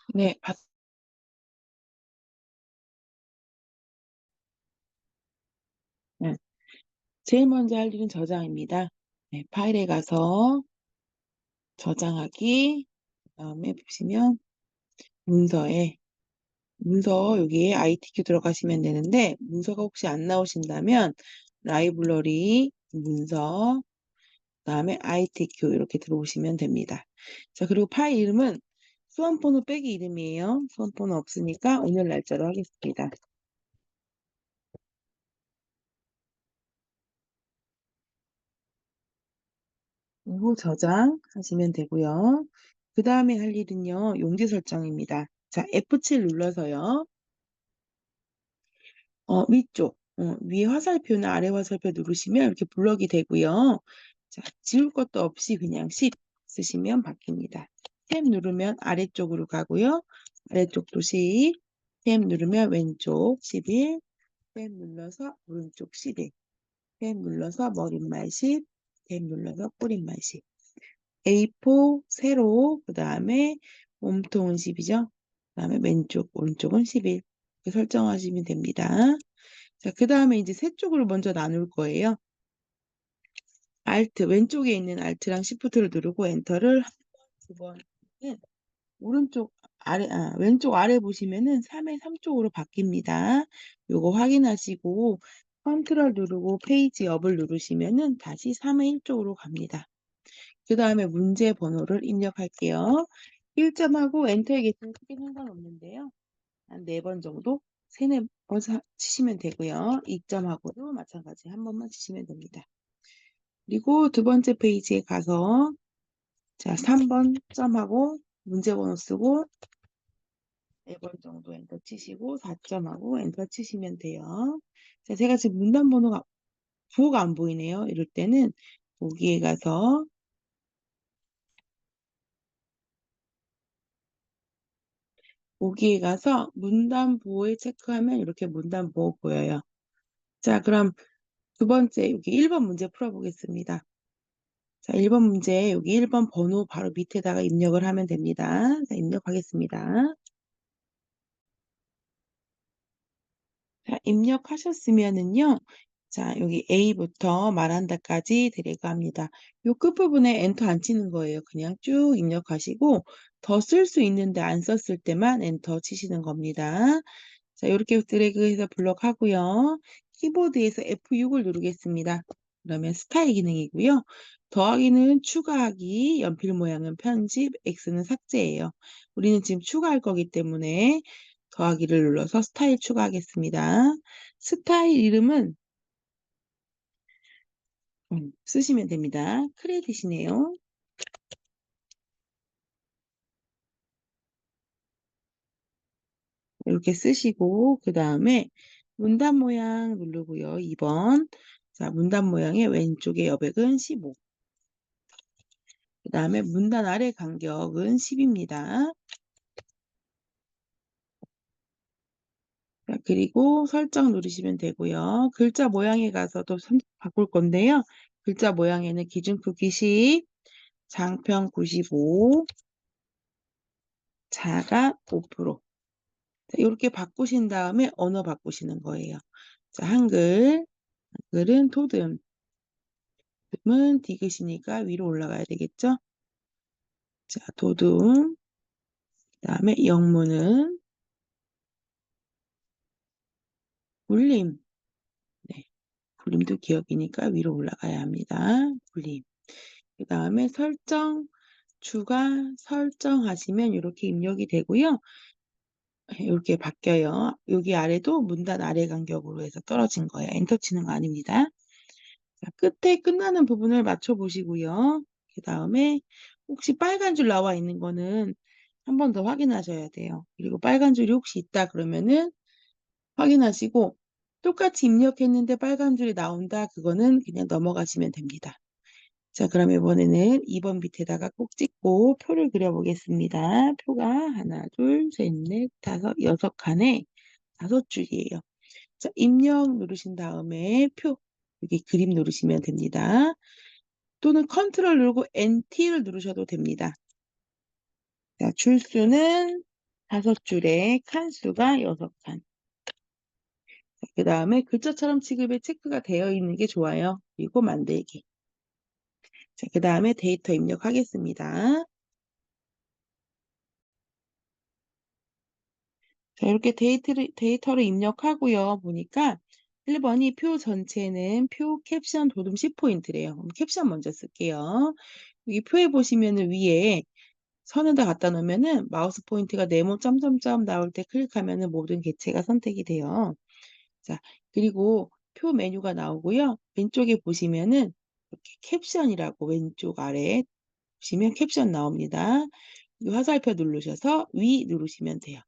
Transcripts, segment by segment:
네, 네. 제일 먼저 할 일은 저장입니다. 네, 파일에 가서 저장하기, 그다음에 보시면 문서 여기에 ITQ 들어가시면 되는데 문서가 혹시 안 나오신다면 라이브러리 문서 그다음에 ITQ 이렇게 들어오시면 됩니다. 자, 그리고 파일 이름은 수험번호 빼기 이름이에요. 수험번호 없으니까 오늘 날짜로 하겠습니다. 그리고 저장하시면 되고요. 그 다음에 할 일은요. 용지 설정입니다. 자, F7 눌러서요. 위쪽, 위에 화살표나 아래 화살표 누르시면 이렇게 블럭이 되고요. 자, 지울 것도 없이 그냥 10 쓰시면 바뀝니다. 탭 누르면 아래쪽으로 가고요. 아래쪽도 10, 탭 누르면 왼쪽 11, 탭 눌러서 오른쪽 11, 탭 눌러서 머릿말 10, 탭 눌러서 뿌릿말 10. A4 세로, 그 다음에 몸통은 10이죠. 그 다음에 왼쪽, 오른쪽은 11. 이렇게 설정하시면 됩니다. 자, 그 다음에 이제 세 쪽으로 먼저 나눌 거예요. Alt, 왼쪽에 있는 Alt랑 Shift를 누르고 엔터를 한 번, 두 번은 오른쪽 왼쪽 아래 보시면은 3의 3쪽으로 바뀝니다. 요거 확인하시고 컨트롤 누르고 페이지 업을 누르시면은 다시 3의 1쪽으로 갑니다. 그 다음에 문제 번호를 입력할게요. 1점하고 엔터의 개수는 크게 상관없는데요. 한 4번 정도, 3, 4번 치시면 되고요. 2점하고도 마찬가지 한 번만 치시면 됩니다. 그리고 두 번째 페이지에 가서 자, 3번 점하고 문제 번호 쓰고 4번 정도 엔터 치시고 4점하고 엔터 치시면 돼요. 자, 제가 지금 문단 번호가 부호가 안 보이네요. 이럴 때는 보기에 가서 문단 부호에 체크하면 이렇게 문단 부호 보여요. 자, 그럼 두 번째 여기 1번 문제 풀어보겠습니다. 자, 1번 문제 여기 1번 번호 바로 밑에다가 입력을 하면 됩니다. 자, 입력하겠습니다. 자, 입력하셨으면은요. 자, 여기 A부터 말한다까지 드래그합니다. 요 끝부분에 엔터 안 치는 거예요. 그냥 쭉 입력하시고 더 쓸 수 있는데 안 썼을 때만 엔터 치시는 겁니다. 자, 이렇게 드래그해서 블럭하고요. 키보드에서 F6을 누르겠습니다. 그러면 스타일 기능이고요. 더하기는 추가하기, 연필 모양은 편집, X는 삭제예요. 우리는 지금 추가할 거기 때문에 더하기를 눌러서 스타일 추가하겠습니다. 스타일 이름은 쓰시면 됩니다. 크레딧이네요. 이렇게 쓰시고 그 다음에 문단 모양 누르고요. 2번. 자, 문단 모양의 왼쪽의 여백은 15. 그 다음에 문단 아래 간격은 10입니다. 자, 그리고 설정 누르시면 되고요. 글자 모양에 가서도 바꿀 건데요. 글자 모양에는 기준 크기 10, 장편 95, 자가 5%. 자, 이렇게 바꾸신 다음에 언어 바꾸시는 거예요. 자, 한글은 토듬. 은 디귿이니까 위로 올라가야 되겠죠? 자, 도둠. 그다음에 영문은 굴림. 네. 굴림도 기억이니까 위로 올라가야 합니다. 굴림. 그다음에 추가 설정하시면 이렇게 입력이 되고요. 이렇게 바뀌어요. 여기 아래도 문단 아래 간격으로 해서 떨어진 거예요. 엔터 치는 거 아닙니다. 자, 끝에 끝나는 부분을 맞춰 보시고요. 그다음에 혹시 빨간 줄 나와 있는 거는 한 번 더 확인하셔야 돼요. 그리고 빨간 줄이 혹시 있다 그러면은 확인하시고 똑같이 입력했는데 빨간 줄이 나온다 그거는 그냥 넘어가시면 됩니다. 자, 그럼 이번에는 2번 밑에다가 꼭 찍고 표를 그려보겠습니다. 표가 하나, 둘, 셋, 넷, 다섯, 6칸에 5줄이에요. 자, 입력 누르신 다음에 여기 그림 누르시면 됩니다. 또는 컨트롤 누르고 NT를 누르셔도 됩니다. 자, 줄수는 5줄에 칸수가 6칸. 그다음에 글자처럼 취급에 체크가 되어 있는 게 좋아요. 그리고 만들기. 자, 그다음에 데이터 입력하겠습니다. 자, 이렇게 데이터를 입력하고요. 보니까 1번이 표 전체는 표 캡션 도둠 10포인트래요. 그럼 캡션 먼저 쓸게요. 여기 표에 보시면은 위에 선에다 갖다 놓으면은 마우스 포인트가 네모 점점점 나올 때 클릭하면은 모든 객체가 선택이 돼요. 자, 그리고 표 메뉴가 나오고요. 왼쪽에 보시면은 이렇게 캡션이라고 왼쪽 아래에 보시면 캡션 나옵니다. 이 화살표 누르셔서 위 누르시면 돼요.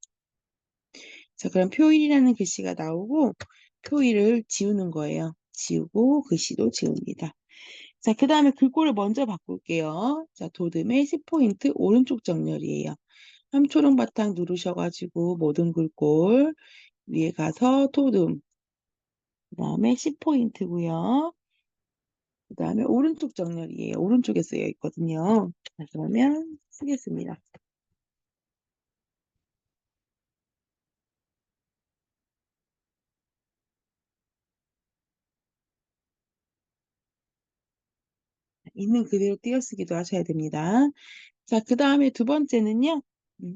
자, 그럼 표1이라는 글씨가 나오고 표1을 지우는 거예요. 지우고 글씨도 지웁니다. 자, 그다음에 글꼴을 먼저 바꿀게요. 자, 도듬의 10포인트 오른쪽 정렬이에요. 함초롱 바탕 누르셔 가지고 모든 글꼴 위에 가서 도듬 그다음에 10포인트고요. 그다음에 오른쪽 정렬이에요. 오른쪽에 쓰여 있거든요. 자, 그러면 쓰겠습니다. 있는 그대로 띄어쓰기도 하셔야 됩니다. 자, 그다음에 두 번째는요.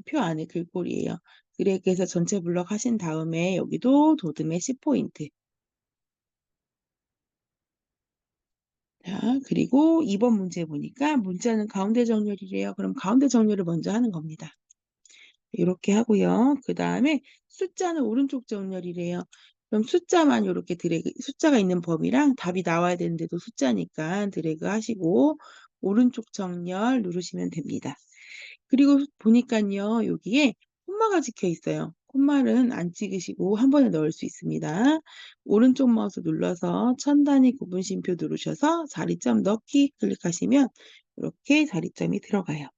표 안에 글꼴이에요. 드래그해서 전체 블럭 하신 다음에 여기도 도듬의 10포인트. 자, 그리고 2번 문제 보니까 문자는 가운데 정렬이래요. 그럼 가운데 정렬을 먼저 하는 겁니다. 이렇게 하고요. 그다음에 숫자는 오른쪽 정렬이래요. 그럼 숫자만 요렇게 드래그 숫자가 있는 범위랑 답이 나와야 되는데도 숫자니까 드래그 하시고 오른쪽 정렬 누르시면 됩니다. 그리고 보니깐요. 여기에 콤마가 찍혀 있어요. 콤마는 안 찍으시고 한 번에 넣을 수 있습니다. 오른쪽 마우스 눌러서 천 단위 구분심표 누르셔서 자리점 넣기 클릭하시면 이렇게 자리점이 들어가요.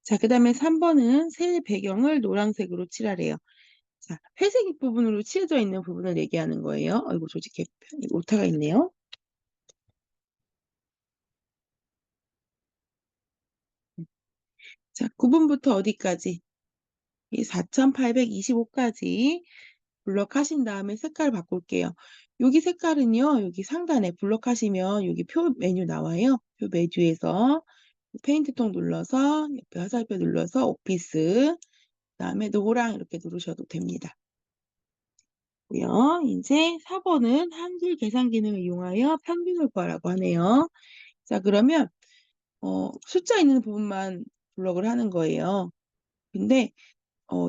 자, 그다음에 3번은 새 배경을 노란색으로 칠하래요. 자, 회색 부분으로 칠해져 있는 부분을 얘기하는 거예요. 아이고, 조직해 오타가 있네요. 자, 9분부터 어디까지? 이 4,825까지 블럭하신 다음에 색깔 바꿀게요. 여기 색깔은요. 여기 상단에 블럭하시면 여기 표 메뉴 나와요. 표 메뉴에서 페인트통 눌러서 옆에 화살표 눌러서 오피스 그다음에 노랑 이렇게 누르셔도 됩니다. 고요. 이제 4번은 한글 계산 기능을 이용하여 평균을 구하라고 하네요. 자, 그러면 숫자 있는 부분만 블럭을 하는 거예요. 근데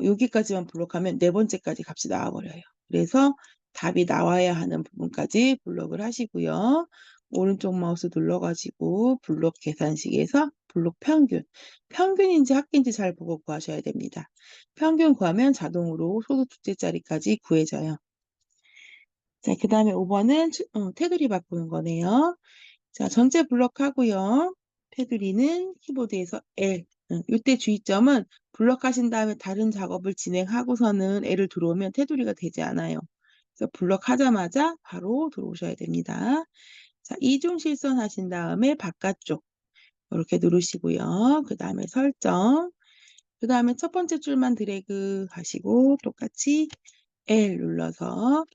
여기까지만 블록하면 네 번째까지 값이 나와 버려요. 그래서 답이 나와야 하는 부분까지 블록을 하시고요. 오른쪽 마우스 눌러 가지고 블록 계산식에서 블록 평균, 평균인지 합계인지 잘 보고 구하셔야 됩니다. 평균 구하면 자동으로 소수 둘째 자리까지 구해져요. 자, 그다음에 5번은 테두리 바꾸는 거네요. 자, 전체 블록하고요. 테두리는 키보드에서 L. 요때 주의점은 블럭하신 다음에 다른 작업을 진행하고서는 L을 들어오면 테두리가 되지 않아요. 그래서 블럭하자마자 바로 들어오셔야 됩니다. 자, 이중 실선 하신 다음에 바깥쪽 이렇게 누르시고요. 그다음에 설정. 그다음에 첫 번째 줄만 드래그 하시고 똑같이 L 눌러서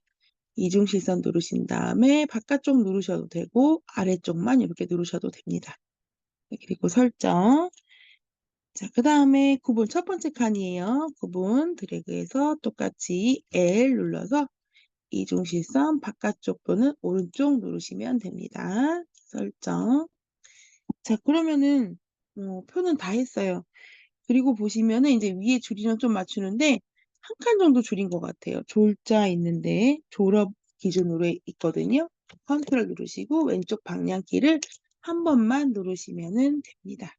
이중 실선 누르신 다음에 바깥쪽 누르셔도 되고 아래쪽만 이렇게 누르셔도 됩니다. 네, 그리고 설정. 자, 그다음에 구분 첫 번째 칸이에요. 구분 드래그해서 똑같이 L 눌러서 이중 실선 바깥쪽 또는 오른쪽 누르시면 됩니다. 설정. 자, 그러면은 표는 다 했어요. 그리고 보시면은 이제 위에 줄이랑 좀 맞추는데 한 칸 정도 줄인 것 같아요. 졸자 있는데 졸업 기준으로 있거든요. 컨트롤 누르시고 왼쪽 방향키를 한 번만 누르시면은 됩니다.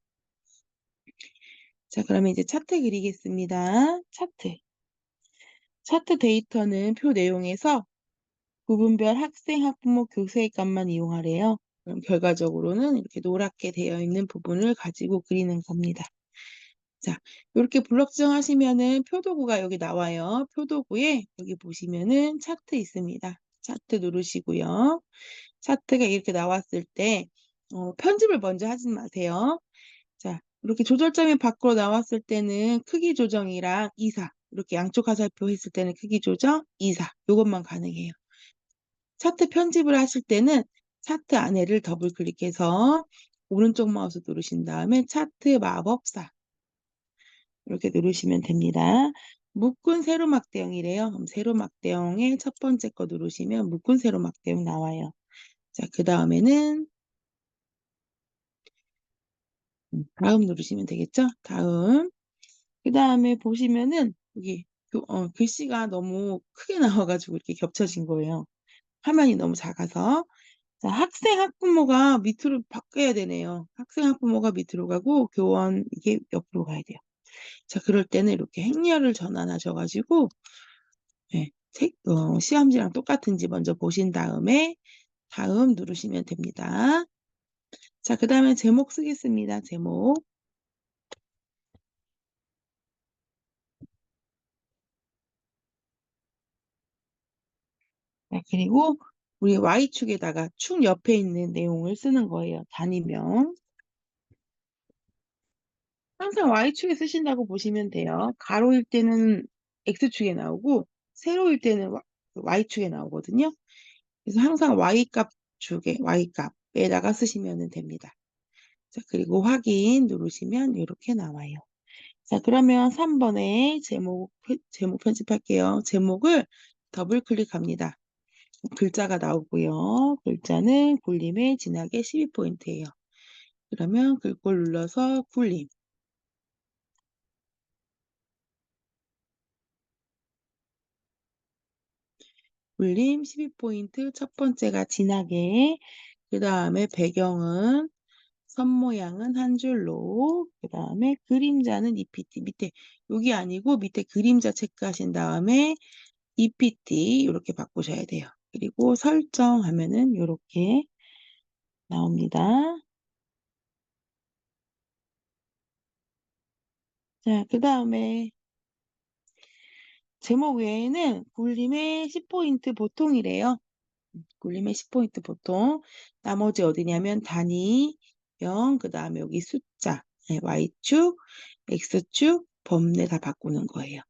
자, 그러면 이제 차트 그리겠습니다. 차트. 차트 데이터는 표 내용에서 부분별 학생, 학부모, 교수의 값만 이용하래요. 그럼 결과적으로는 이렇게 노랗게 되어 있는 부분을 가지고 그리는 겁니다. 자, 이렇게 블럭 지정하시면은 표도구가 여기 나와요. 표도구에 여기 보시면은 차트 있습니다. 차트 누르시고요. 차트가 이렇게 나왔을 때 편집을 먼저 하지 마세요. 자, 이렇게 조절점이 밖으로 나왔을 때는 크기 조정이랑 이사, 이렇게 양쪽 화살표 했을 때는 크기 조정, 이사, 이것만 가능해요. 차트 편집을 하실 때는 차트 안에를 더블 클릭해서 오른쪽 마우스 누르신 다음에 차트 마법사 이렇게 누르시면 됩니다. 묶은 세로막 대형이래요. 그럼 세로막 대형의 첫 번째 거 누르시면 묶은 세로막 대형 나와요. 자, 그 다음에는 다음 누르시면 되겠죠? 다음. 그 다음에 보시면은 여기 글씨가 너무 크게 나와가지고 이렇게 겹쳐진 거예요. 화면이 너무 작아서. 자, 학생 학부모가 밑으로 바꿔야 되네요. 학생 학부모가 밑으로 가고 교원 이게 옆으로 가야 돼요. 자, 그럴 때는 이렇게 행렬을 전환하셔가지고 네, 시험지랑 똑같은지 먼저 보신 다음에 다음 누르시면 됩니다. 자, 그 다음에 제목 쓰겠습니다. 제목. 자, 그리고 우리 Y축에다가 축 옆에 있는 내용을 쓰는 거예요. 단위명. 항상 Y축에 쓰신다고 보시면 돼요. 가로일 때는 X축에 나오고 세로일 때는 Y축에 나오거든요. 그래서 항상 Y값 축에 Y값에다가 쓰시면 됩니다. 자, 그리고 확인 누르시면 이렇게 나와요. 자, 그러면 3번에 제목 편집할게요. 제목을 더블 클릭합니다. 글자가 나오고요. 글자는 굴림의 진하게 12포인트예요. 그러면 글꼴 눌러서 굴림. 굴림 12포인트 첫 번째가 진하게, 그 다음에 배경은 선 모양은 한 줄로, 그 다음에 그림자는 EPT 밑에, 여기 아니고 밑에 그림자 체크하신 다음에 EPT 이렇게 바꾸셔야 돼요. 그리고 설정하면은 이렇게 나옵니다. 자, 그 다음에 제목 외에는 굴림의 10포인트 보통이래요. 굴림의 10포인트 보통. 나머지 어디냐면 단위, 명, 그 다음에 여기 숫자, 네, Y축, X축, 범례 다 바꾸는 거예요.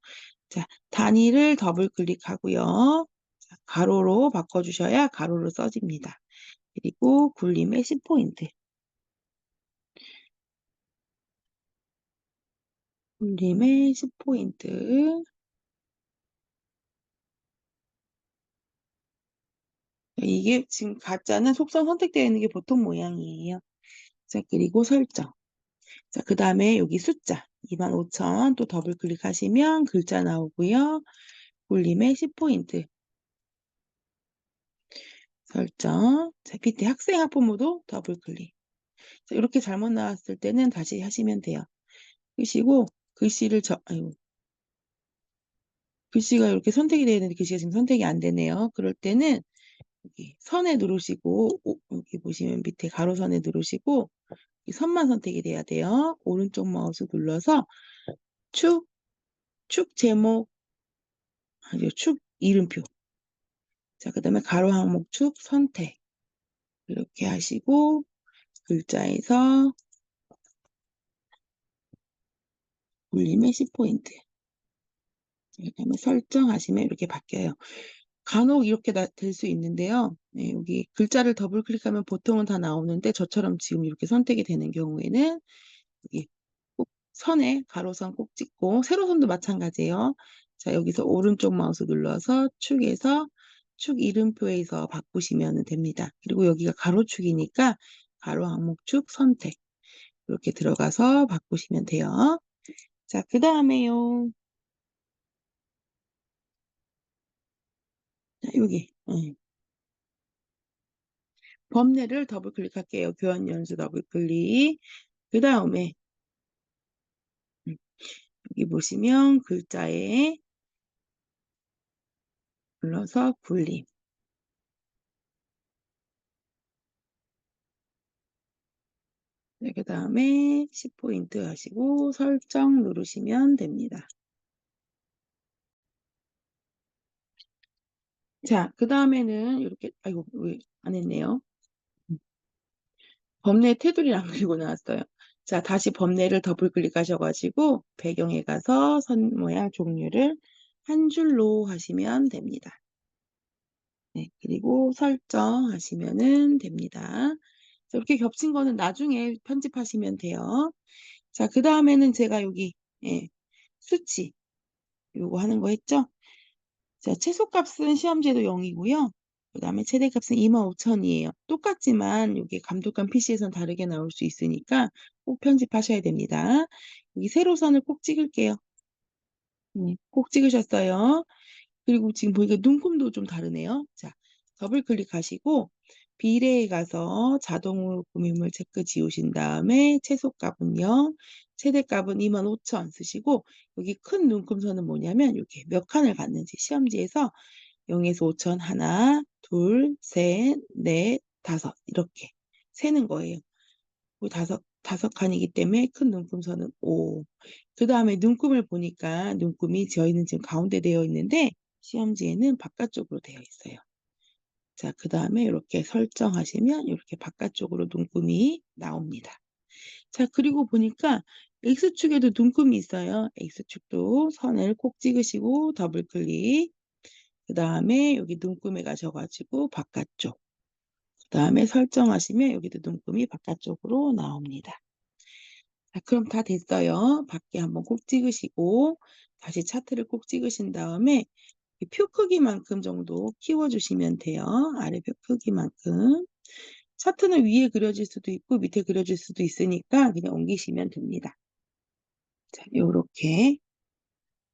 자, 단위를 더블 클릭하고요. 자, 가로로 바꿔주셔야 가로로 써집니다. 그리고 굴림의 10포인트. 굴림의 10포인트. 이게 지금 가짜는 속성 선택되어 있는 게 보통 모양이에요. 자, 그리고 설정. 자, 그 다음에 여기 숫자 25,000 또 더블 클릭하시면 글자 나오고요. 굴림의 10포인트. 설정. 자, 밑에 학생 학부모도 더블 클릭. 자, 이렇게 잘못 나왔을 때는 다시 하시면 돼요. 끄시고 글씨가 이렇게 선택이 되어 있는데 글씨가 지금 선택이 안 되네요. 그럴 때는 여기 선에 누르시고 여기 보시면 밑에 가로선에 누르시고 이 선만 선택이 돼야 돼요. 오른쪽 마우스 눌러서 축, 축 제목, 아니요, 축 이름표. 자, 그 다음에 가로 항목 축 선택. 이렇게 하시고 글자에서 굴림의 10포인트. 그 다음에 설정하시면 이렇게 바뀌어요. 간혹 이렇게 될 수 있는데요. 네, 여기 글자를 더블 클릭하면 보통은 다 나오는데 저처럼 지금 이렇게 선택이 되는 경우에는 여기 꼭 선에 가로선 꼭 찍고 세로선도 마찬가지예요. 자, 여기서 오른쪽 마우스 눌러서 축에서 축 이름표에서 바꾸시면 됩니다. 그리고 여기가 가로축이니까 가로 항목축 선택 이렇게 들어가서 바꾸시면 돼요. 자, 그 다음에요. 자, 여기 범례를 더블 클릭할게요. 교환 연수 더블 클릭. 그 다음에 여기 보시면 글자에 눌러서 굴림. 네, 그 다음에 10포인트 하시고 설정 누르시면 됩니다. 자, 그 다음에는 이렇게, 아이고, 왜 안 했네요. 범례 테두리를 안 그리고 나왔어요. 자, 다시 범례를 더블 클릭하셔 가지고 배경에 가서 선 모양 종류를 한 줄로 하시면 됩니다. 네, 그리고 설정하시면은 됩니다. 이렇게 겹친 거는 나중에 편집하시면 돼요. 자, 그다음에는 제가 여기 수치 요거 하는 거 했죠? 자, 최소값은 시험지에도 0이고요. 그다음에 최대값은 25,000이에요. 똑같지만 여기 감독관 PC에선 다르게 나올 수 있으니까 꼭 편집하셔야 됩니다. 여기 세로선을 꼭 찍을게요. 꼭 찍으셨어요. 그리고 지금 보니까 눈금도 좀 다르네요. 자, 더블 클릭하시고 비례에 가서 자동으로 구매물 체크 지우신 다음에 최소값은 0, 최대값은 25,000 쓰시고 여기 큰 눈금선은 뭐냐면 이렇게 몇 칸을 갔는지 시험지에서 0에서 5,000 하나, 둘, 셋, 넷, 다섯 이렇게 세는 거예요. 다섯 칸이기 때문에 큰 눈금선은 5. 그 다음에 눈금을 보니까 눈금이 저희는 지금 가운데 되어 있는데 시험지에는 바깥쪽으로 되어 있어요. 자, 그 다음에 이렇게 설정하시면 이렇게 바깥쪽으로 눈금이 나옵니다. 자, 그리고 보니까 X축에도 눈금이 있어요. X축도 선을 꼭 찍으시고 더블 클릭. 그 다음에 여기 눈금에 가셔가지고 바깥쪽. 그 다음에 설정하시면 여기도 눈금이 바깥쪽으로 나옵니다. 자, 그럼 다 됐어요. 밖에 한번 꼭 찍으시고 다시 차트를 꼭 찍으신 다음에 표 크기만큼 정도 키워주시면 돼요. 아래 표 크기만큼. 차트는 위에 그려질 수도 있고 밑에 그려질 수도 있으니까 그냥 옮기시면 됩니다. 자, 요렇게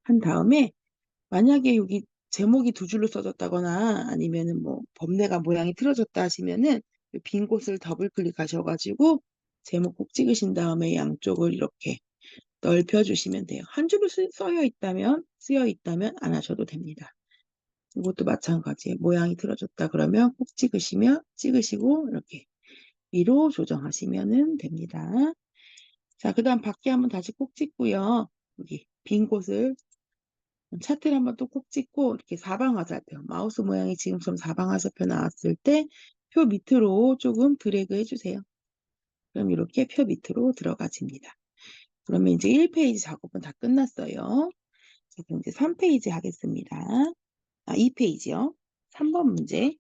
한 다음에 만약에 여기 제목이 두 줄로 써졌다거나 아니면은 뭐 범례가 모양이 틀어졌다 하시면은 빈 곳을 더블 클릭하셔가지고 제목 꼭 찍으신 다음에 양쪽을 이렇게 넓혀주시면 돼요. 한 줄로 쓰여 있다면 안 하셔도 됩니다. 이것도 마찬가지예요. 모양이 틀어졌다 그러면 꼭 찍으시고 이렇게 위로 조정하시면 됩니다. 자, 그 다음 밖에 한번 다시 꼭 찍고요. 여기 빈 곳을 차트를 한번 또 꼭 찍고 이렇게 사방화살표 마우스 모양이 지금처럼 사방화살표 나왔을 때 표 밑으로 조금 드래그 해주세요. 그럼 이렇게 표 밑으로 들어가집니다. 그러면 이제 1페이지 작업은 다 끝났어요. 자, 그럼 이제 3페이지 하겠습니다. 2페이지요. 3번 문제.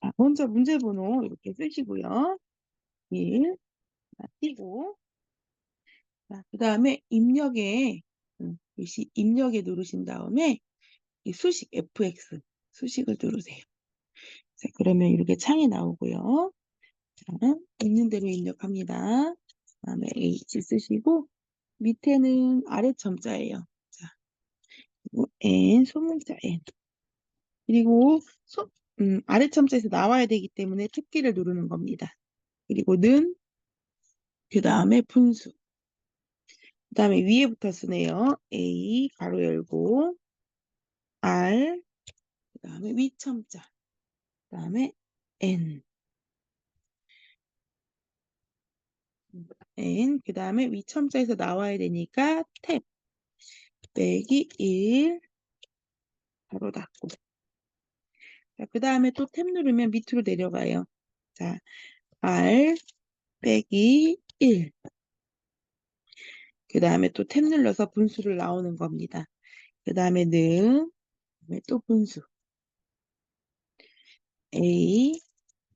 자, 먼저 문제 번호 이렇게 쓰시고요. 1 띄고 자, 그다음에 입력에 누르신 다음에 이 수식 FX 수식을 누르세요. 자, 그러면 이렇게 창이 나오고요. 자, 있는 대로 입력합니다. 그다음에 H 쓰시고 밑에는 아래 첨자예요. 자, 그리고 N 소문자 N 그리고 아래 첨자에서 나와야 되기 때문에 탭키를 누르는 겁니다. 그리고 는 그 다음에 분수 그 다음에 위에부터 쓰네요. A 가로 열고 R 그 다음에 위첨자 그 다음에 N 그 다음에 위첨자에서 나와야 되니까 탭 빼기 1 바로 닫고 그 다음에 또 탭 누르면 밑으로 내려가요. 자, R 빼기 1 그 다음에 또 탭 눌러서 분수를 나오는 겁니다. 그 다음에 는 또 분수 A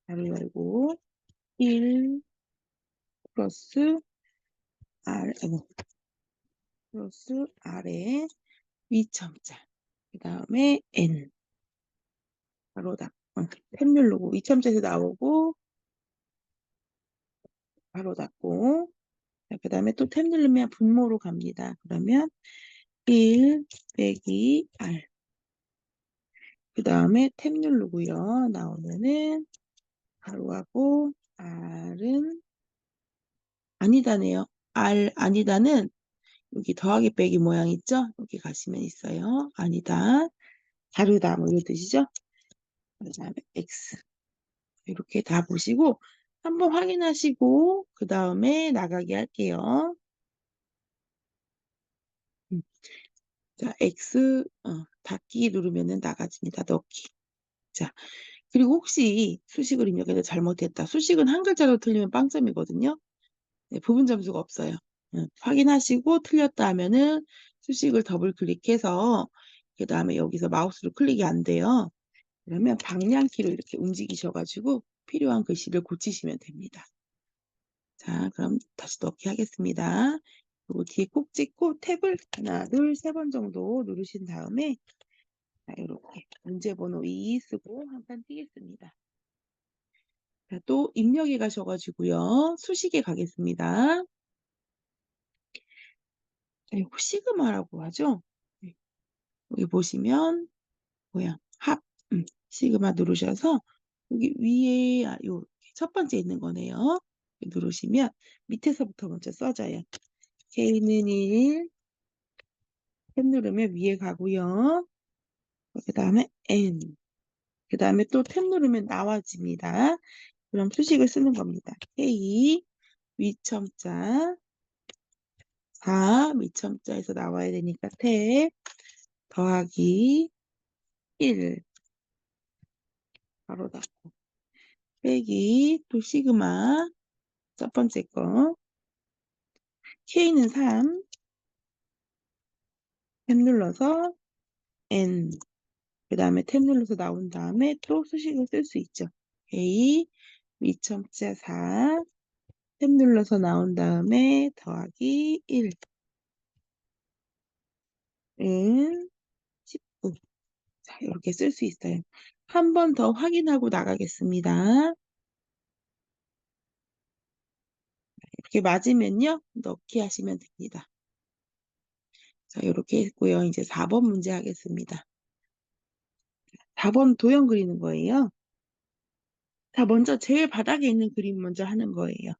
가로 열고 1 플러스 R 플러스 R의 위첨자 그 다음에 N 바로 탭 누르고 위첨자에서 나오고 바로 닫고 그 다음에 또 탭 누르면 분모로 갑니다. 그러면 1 빼기 R 그 다음에 탭 누르고요. 나오면은 가로하고 R은 아니다네요. R 아니다는 여기 더하기 빼기 모양 있죠? 여기 가시면 있어요. 아니다. 다르다 뭐 이런 뜻이죠? 그 다음에 X 이렇게 다 보시고 한번 확인하시고 그 다음에 나가게 할게요. 자, X 닫기 누르면은 나가집니다. 넣기. 자, 그리고 혹시 수식을 입력해서 잘못했다. 수식은 한 글자로 틀리면 빵점이거든요. 네, 부분 점수가 없어요. 확인하시고 틀렸다 하면은 수식을 더블 클릭해서 그다음에 여기서 마우스로 클릭이 안 돼요. 그러면 방향키로 이렇게 움직이셔가지고 필요한 글씨를 고치시면 됩니다. 자, 그럼 다시 넣기 하겠습니다. 그리고 뒤에 콕 찍고 탭을 하나, 둘, 세 번 정도 누르신 다음에 자, 이렇게 문제번호 2 쓰고 한 칸 띄겠습니다. 자, 또 입력에 가셔가지고요. 수식에 가겠습니다. 자, 이거 시그마라고 하죠. 네, 여기 보시면 뭐야 합 시그마 누르셔서 여기 위에 요 첫 번째 있는 거네요. 누르시면 밑에서부터 먼저 써져요. K는 1, 탭 누르면 위에 가고요. 그 다음에 N, 그 다음에 또 탭 누르면 나와집니다. 그럼 수식을 쓰는 겁니다. K 위첨자 4 위첨자에서 나와야 되니까 탭 더하기 1 바로 닫고 빼기 또 시그마 첫 번째 거 K는 3 탭 눌러서 N 그 다음에 탭 눌러서 나온 다음에 또 수식을 쓸 수 있죠. A 위첨자 4 탭 눌러서 나온 다음에 더하기 1 은 19 자, 이렇게 쓸 수 있어요. 한 번 더 확인하고 나가겠습니다. 이렇게 맞으면요. 넣기 하시면 됩니다. 자, 이렇게 했고요. 이제 4번 문제 하겠습니다. 4번 도형 그리는 거예요. 자, 먼저 제일 바닥에 있는 그림 먼저 하는 거예요.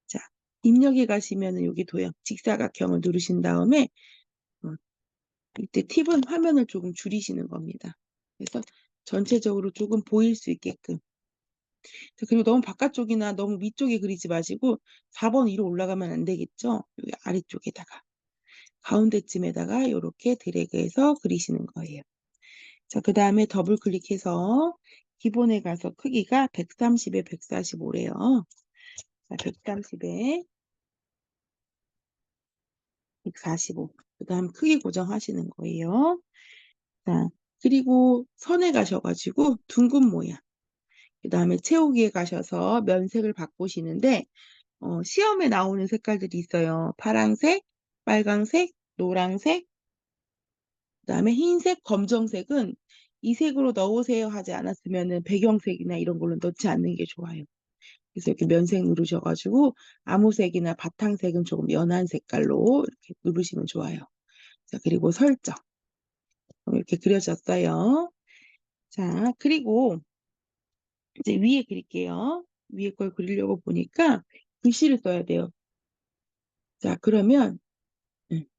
자, 입력에 가시면은 여기 도형 직사각형을 누르신 다음에 이때 팁은 화면을 조금 줄이시는 겁니다. 그래서 전체적으로 조금 보일 수 있게끔. 자, 그리고 너무 바깥쪽이나 너무 위쪽에 그리지 마시고 4번 위로 올라가면 안 되겠죠? 여기 아래쪽에다가 가운데쯤에다가 이렇게 드래그해서 그리시는 거예요. 자, 그 다음에 더블 클릭해서 기본에 가서 크기가 130에 145래요. 자, 130에 145. 그 다음 크기 고정하시는 거예요. 자, 그리고 선에 가셔가지고 둥근 모양. 그 다음에 채우기에 가셔서 면색을 바꾸시는데, 시험에 나오는 색깔들이 있어요. 파란색, 빨강색, 노란색, 그 다음에 흰색, 검정색은 이 색으로 넣으세요 하지 않았으면은 배경색이나 이런 걸로 넣지 않는 게 좋아요. 그래서 이렇게 면색 누르셔가지고 아무 색이나 바탕색은 조금 연한 색깔로 이렇게 누르시면 좋아요. 자, 그리고 설정. 이렇게 그려졌어요. 자, 그리고 이제 위에 그릴게요. 위에 걸 그리려고 보니까 글씨를 써야 돼요. 자, 그러면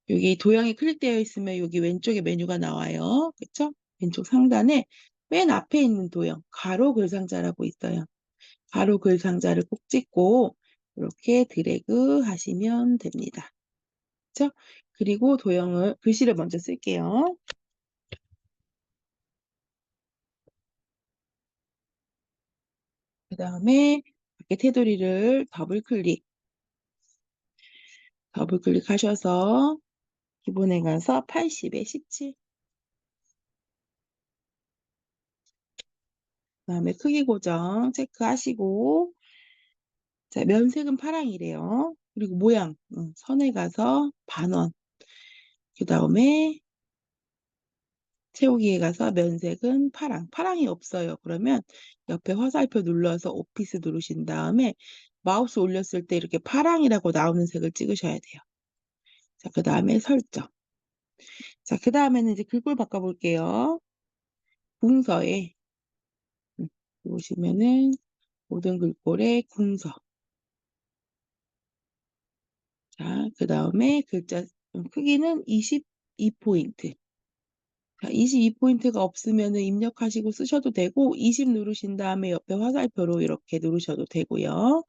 여기 도형이 클릭되어 있으면 여기 왼쪽에 메뉴가 나와요. 그쵸? 왼쪽 상단에 맨 앞에 있는 도형, 가로 글상자라고 있어요. 가로 글상자를 꼭 찍고 이렇게 드래그 하시면 됩니다. 그쵸? 그리고 도형을, 글씨를 먼저 쓸게요. 그 다음에 밖에 테두리를 더블 클릭하셔서 기본에 가서 80에 17. 그 다음에 크기 고정 체크하시고, 자, 면색은 파랑이래요. 그리고 모양, 선에 가서 반원. 그 다음에 채우기에 가서 면색은 파랑. 파랑이 없어요. 그러면 옆에 화살표 눌러서 오피스 누르신 다음에 마우스 올렸을 때 이렇게 파랑이라고 나오는 색을 찍으셔야 돼요. 자, 그 다음에 설정. 자, 그 다음에는 이제 글꼴 바꿔볼게요. 궁서에 보시면은 모든 글꼴에 궁서. 자, 그 다음에 글자 크기는 22포인트. 자, 22포인트가 없으면은 입력하시고 쓰셔도 되고 20 누르신 다음에 옆에 화살표로 이렇게 누르셔도 되고요.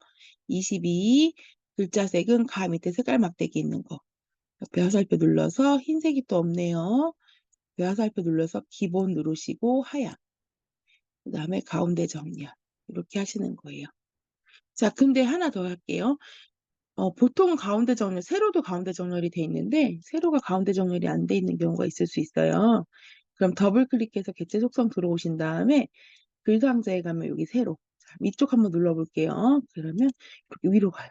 22 글자색은 가 밑에 색깔 막대기 있는 거. 옆에 화살표 눌러서 흰색이 또 없네요. 옆에 화살표 눌러서 기본 누르시고 하얀. 그다음에 가운데 정렬. 이렇게 하시는 거예요. 자, 근데 하나 더 할게요. 보통은 가운데 정렬, 세로도 가운데 정렬이 돼 있는데 세로가 가운데 정렬이 안 돼 있는 경우가 있을 수 있어요. 그럼 더블 클릭해서 객체 속성 들어오신 다음에 글 상자에 가면 여기 세로. 자, 위쪽 한번 눌러볼게요. 그러면 이렇게 위로 가요.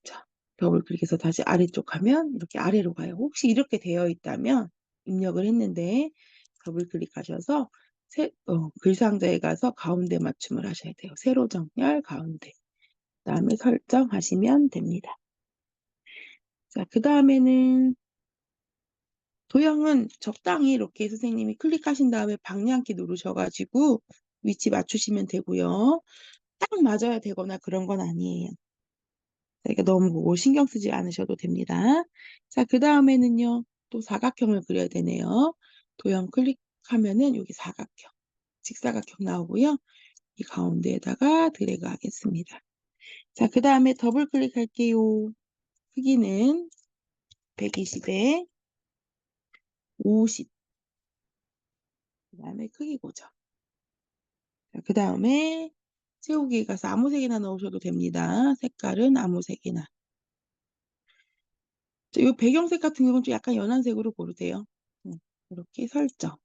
자, 더블 클릭해서 다시 아래쪽 가면 이렇게 아래로 가요. 혹시 이렇게 되어 있다면 입력을 했는데 더블 클릭하셔서 글 상자에 가서 가운데 맞춤을 하셔야 돼요. 세로 정렬 가운데. 그다음에 설정하시면 됩니다. 자, 그다음에는 도형은 적당히 이렇게 선생님이 클릭하신 다음에 방향키 누르셔가지고 위치 맞추시면 되고요. 딱 맞아야 되거나 그런 건 아니에요. 그러니까 너무 신경 쓰지 않으셔도 됩니다. 자, 그다음에는요. 또 사각형을 그려야 되네요. 도형 클릭하면은 여기 사각형, 직사각형 나오고요. 이 가운데에다가 드래그 하겠습니다. 자, 그다음에 더블 클릭할게요. 크기는 120에 50. 그다음에 크기 고정. 자, 그다음에 채우기에 가서 아무 색이나 넣으셔도 됩니다. 색깔은 아무 색이나. 자, 이 배경색 같은 경우는 좀 약간 연한 색으로 고르세요. 이렇게 설정.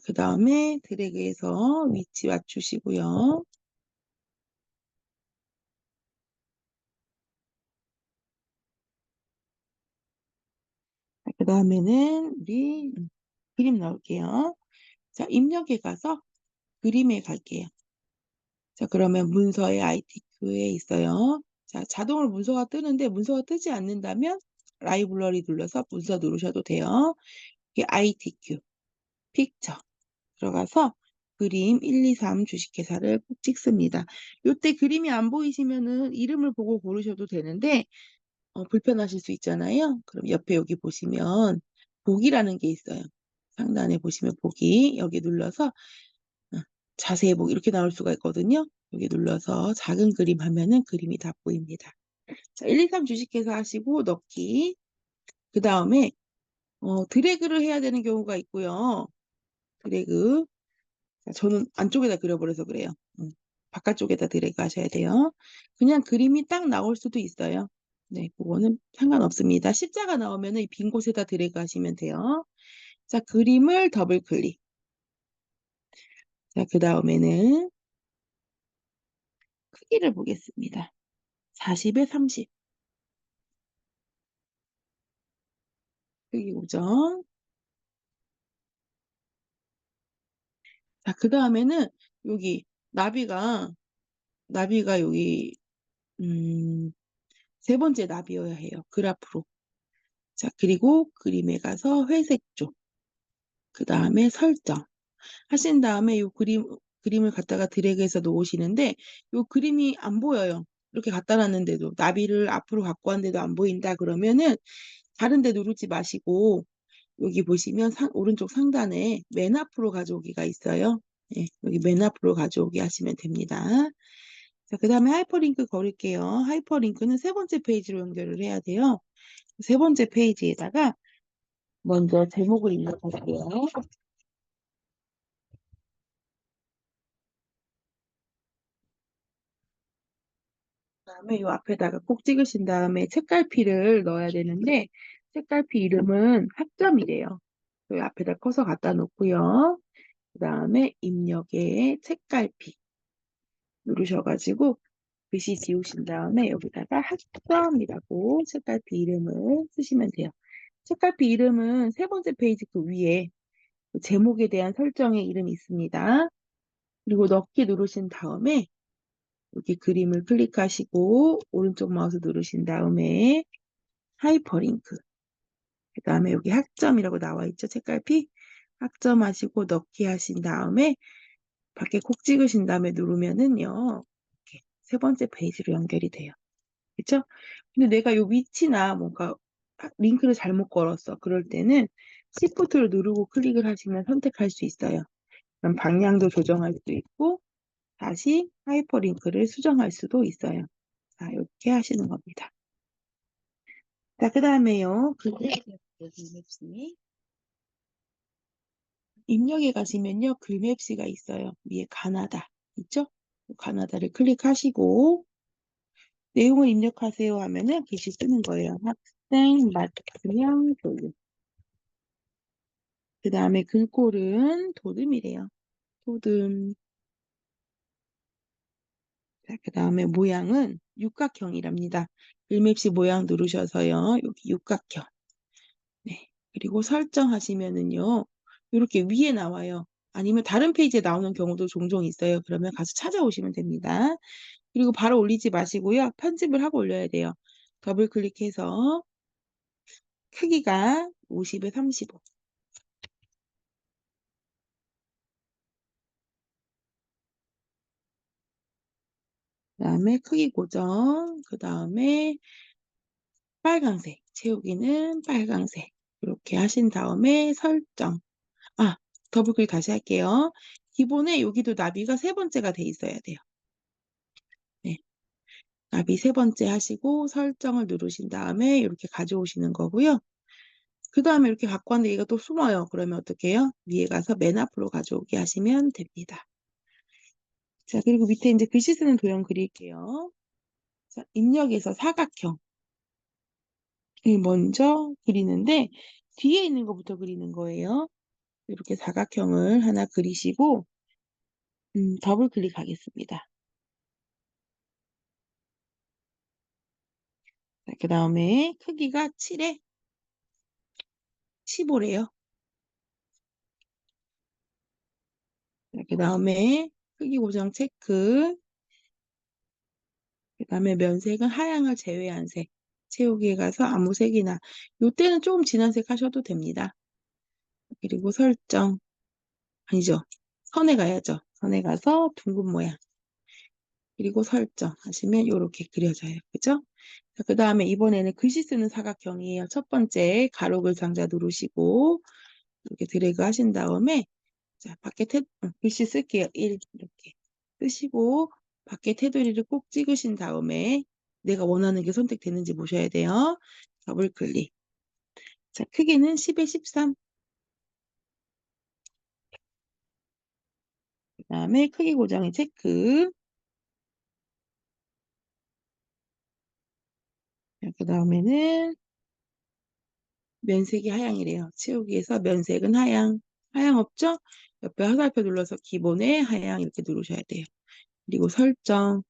그 다음에 드래그해서 위치 맞추시고요. 그 다음에는 우리 그림 넣을게요. 자, 입력에 가서 그림에 갈게요. 자, 그러면 문서에 ITQ에 있어요. 자, 자동으로 문서가 뜨는데 문서가 뜨지 않는다면 라이브러리 눌러서 문서 누르셔도 돼요. 이게 ITQ, 픽처 들어가서 그림 1, 2, 3 주식회사를 꼭 찍습니다. 요때 그림이 안 보이시면은 이름을 보고 고르셔도 되는데 불편하실 수 있잖아요. 그럼 옆에 여기 보시면 보기라는 게 있어요. 상단에 보시면 보기 여기 눌러서 어, 자세히 보기 이렇게 나올 수가 있거든요. 여기 눌러서 작은 그림 하면은 그림이 다 보입니다. 자, 1, 2, 3 주식회사 하시고 넣기. 그 다음에 드래그를 해야 되는 경우가 있고요. 드래그. 자, 저는 안쪽에다 그려버려서 그래요. 바깥쪽에다 드래그 하셔야 돼요. 그냥 그림이 딱 나올 수도 있어요. 네, 그거는 상관없습니다. 십자가 나오면 이 빈 곳에다 드래그 하시면 돼요. 자, 그림을 더블 클릭. 자, 그 다음에는 크기를 보겠습니다. 40에 30. 크기 고정. 자, 그 다음에는 여기 나비가 여기, 세 번째 나비여야 해요. 그래프로. 자, 그리고 그림에 가서 회색 쪽. 그 다음에 설정. 하신 다음에 이 그림을 갖다가 드래그해서 놓으시는데 이 그림이 안 보여요. 이렇게 갖다 놨는데도 나비를 앞으로 갖고 왔는데도 안 보인다 그러면은 다른 데 누르지 마시고 여기 보시면 오른쪽 상단에 맨 앞으로 가져오기가 있어요. 네, 여기 맨 앞으로 가져오기 하시면 됩니다. 자, 그 다음에 하이퍼링크 걸을게요. 하이퍼링크는 세 번째 페이지로 연결을 해야 돼요. 세 번째 페이지에다가 먼저 제목을 입력할게요. 그다음에 요 앞에다가 꼭 찍으신 다음에 책갈피를 넣어야 되는데 책갈피 이름은 학점이래요. 요 앞에다 커서 갖다 놓고요. 그다음에 입력에 책갈피 누르셔가지고 글씨 지우신 다음에 여기다가 학점이라고 책갈피 이름을 쓰시면 돼요. 책갈피 이름은 세 번째 페이지 그 위에 그 제목에 대한 설정의 이름이 있습니다. 그리고 넣기 누르신 다음에 여기 그림을 클릭하시고 오른쪽 마우스 누르신 다음에 하이퍼링크. 그 다음에 여기 학점이라고 나와 있죠. 책갈피. 학점하시고 넣기 하신 다음에 밖에 콕 찍으신 다음에 누르면은요. 이렇게 세 번째 페이지로 연결이 돼요. 그렇죠? 근데 내가 요 위치나 뭔가 링크를 잘못 걸었어. 그럴 때는 Shift를 누르고 클릭을 하시면 선택할 수 있어요. 그럼 방향도 조정할 수 있고 다시 하이퍼링크를 수정할 수도 있어요. 자, 이렇게 하시는 겁니다. 자, 그 다음에요. 맵시. 입력에 가시면요. 글맵시가 있어요. 위에 가나다 있죠? 가나다를 클릭하시고 내용을 입력하세요 하면은 글씨 쓰는 거예요. 학생 맞춤형 교육. 그 다음에 글꼴은 도듬이래요. 도듬. 자, 그 다음에 모양은 육각형이랍니다. 글맵시 모양 누르셔서요. 여기 육각형. 네. 그리고 설정하시면은요. 이렇게 위에 나와요. 아니면 다른 페이지에 나오는 경우도 종종 있어요. 그러면 가서 찾아오시면 됩니다. 그리고 바로 올리지 마시고요. 편집을 하고 올려야 돼요. 더블 클릭해서 크기가 50에 35. 그 다음에 크기 고정. 그 다음에 빨강색. 채우기는 빨강색. 이렇게 하신 다음에 설정. 아, 더블 클릭 다시 할게요. 기본에 여기도 나비가 세 번째가 돼 있어야 돼요. 네. 나비 세 번째 하시고 설정을 누르신 다음에 이렇게 가져오시는 거고요. 그 다음에 이렇게 갖고 왔는데 얘가 또 숨어요. 그러면 어떻게 해요? 위에 가서 맨 앞으로 가져오게 하시면 됩니다. 자, 그리고 밑에 이제 글씨 쓰는 도형 그릴게요. 자, 입력에서 사각형을 먼저 그리는데 뒤에 있는 것부터 그리는 거예요. 이렇게 사각형을 하나 그리시고 더블 클릭하겠습니다. 그 다음에 크기가 7에 15래요. 그 다음에 크기 고정 체크. 그 다음에 면색은 하향을 제외한 색. 채우기에 가서 아무 색이나. 이때는 조금 진한 색 하셔도 됩니다. 그리고 설정. 아니죠. 선에 가야죠. 선에 가서 둥근 모양. 그리고 설정 하시면 이렇게 그려져요. 그죠? 그 다음에 이번에는 글씨 쓰는 사각형이에요. 첫 번째 가로 글상자 누르시고 이렇게 드래그 하신 다음에 자, 밖에 글씨 쓸게요. 1 이렇게 쓰시고 밖에 테두리를 꼭 찍으신 다음에 내가 원하는 게 선택되는지 보셔야 돼요. 더블 클릭. 자, 크기는 10에 13. 그 다음에 크기 고정의 체크. 그 다음에는 면색이 하향이래요. 채우기에서 면색은 하향. 하향 없죠? 옆에 화살표 눌러서 기본에 하향 이렇게 누르셔야 돼요. 그리고 설정.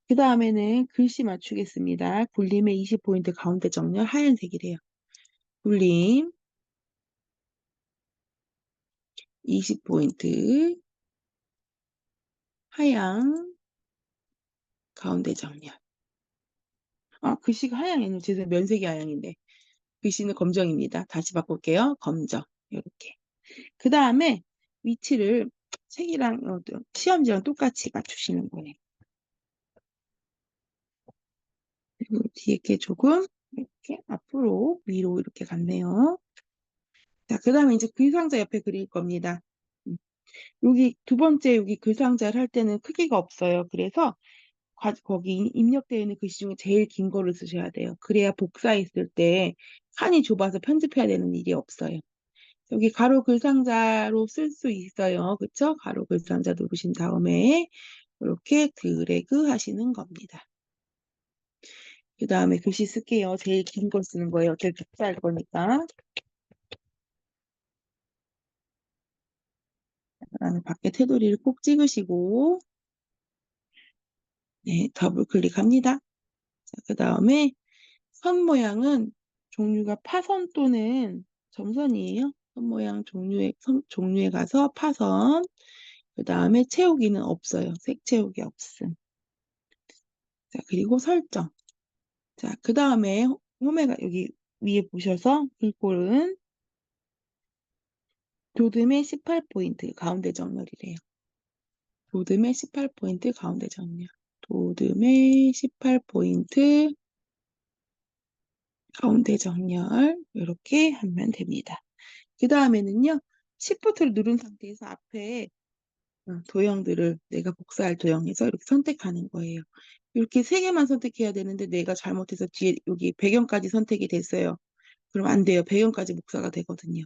그 다음에는 글씨 맞추겠습니다. 굴림의 20포인트 가운데 정렬 하얀색이래요. 굴림 20포인트 하양 가운데 정렬. 아, 글씨가 하양이네요. 죄송해요. 면색이 하양인데. 글씨는 검정입니다. 다시 바꿀게요. 검정. 이렇게. 그 다음에 위치를 색이랑 시험지랑 똑같이 맞추시는 거예요. 그리고 뒤에 게 조금 이렇게 앞으로 위로 이렇게 갔네요. 자, 그 다음에 이제 글상자 옆에 그릴 겁니다. 여기 두 번째 여기 글상자를 할 때는 크기가 없어요. 그래서 거기 입력되어 있는 글씨 중에 제일 긴 거를 쓰셔야 돼요. 그래야 복사했을 때 칸이 좁아서 편집해야 되는 일이 없어요. 여기 가로 글상자로 쓸 수 있어요. 그쵸? 가로 글상자 누르신 다음에 이렇게 드래그 하시는 겁니다. 그 다음에 글씨 쓸게요. 제일 긴 걸 쓰는 거예요. 제일 복사할 거니까. 그 다음에 밖에 테두리를 꼭 찍으시고 네, 더블 클릭합니다. 그 다음에 선 모양은 종류가 파선 또는 점선이에요. 선 모양 종류에 가서 파선. 그 다음에 채우기는 없어요. 색 채우기 없음. 자, 그리고 설정. 자, 그 다음에 홈에가 여기 위에 보셔서 글꼴은 도듬의 18포인트 가운데 정렬이래요. 도듬의 18포인트 가운데 정렬. 도듬의 18포인트 가운데 정렬. 이렇게 하면 됩니다. 그 다음에는요. Shift를 누른 상태에서 앞에 도형들을 내가 복사할 도형에서 이렇게 선택하는 거예요. 이렇게 세 개만 선택해야 되는데 내가 잘못해서 뒤에 여기 배경까지 선택이 됐어요. 그럼 안 돼요. 배경까지 복사가 되거든요.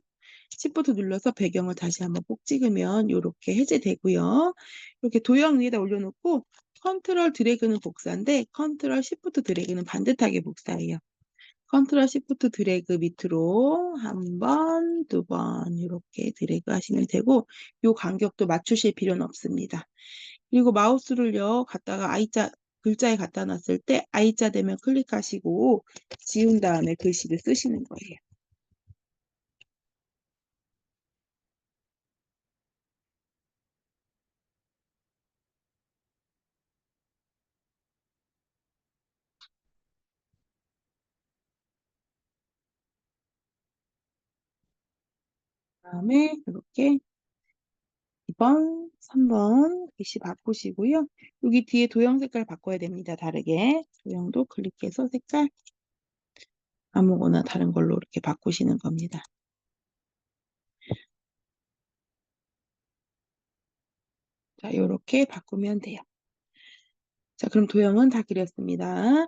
Shift 눌러서 배경을 다시 한번 꼭 찍으면 요렇게 해제되고요. 이렇게 도형 위에다 올려놓고 컨트롤 드래그는 복사인데 컨트롤 Shift 드래그는 반듯하게 복사해요. 컨트롤 Shift 드래그 밑으로 한 번, 두 번 이렇게 드래그 하시면 되고 요 간격도 맞추실 필요는 없습니다. 그리고 마우스를요 갖다가 I자 글자에 갖다 놨을 때 I자 되면 클릭하시고 지운 다음에 글씨를 쓰시는 거예요. 그다음에 이렇게 2번, 3번 글씨 바꾸시고요. 여기 뒤에 도형 색깔 바꿔야 됩니다. 다르게. 도형도 클릭해서 색깔 아무거나 다른 걸로 이렇게 바꾸시는 겁니다. 자, 요렇게 바꾸면 돼요. 자, 그럼 도형은 다 그렸습니다.